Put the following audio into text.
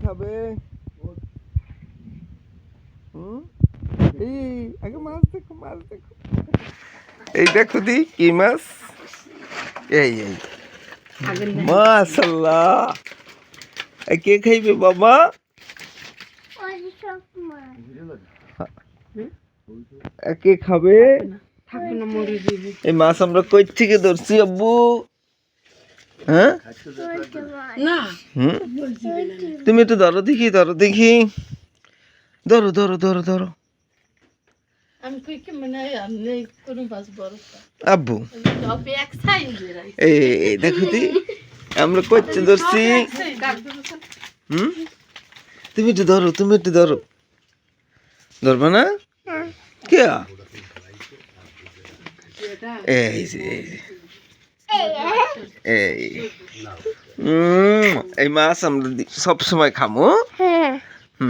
খাবে? এই আগে মাছ দেখো, মাছ দেখো। এই দেখো দি কি মাছ। এই এই মাশাআল্লাহ। কে খাইবে বাবা? কে খাবে? এই মাছ আমরা কই থেকে ধরছি আব্বু? হ্যাঁ তুমি একটু ধরো দেখি, ধরো দেখি, ধরো ধরো ধরো ধরো। আব্বু এই দেখো দি আমরা কইতে ধরছি। তুমি একটু ধরো, তুমি একটু ধরো। ধরবে না কে? এই যে এই এই মাছ আমরা সব সময় খামো।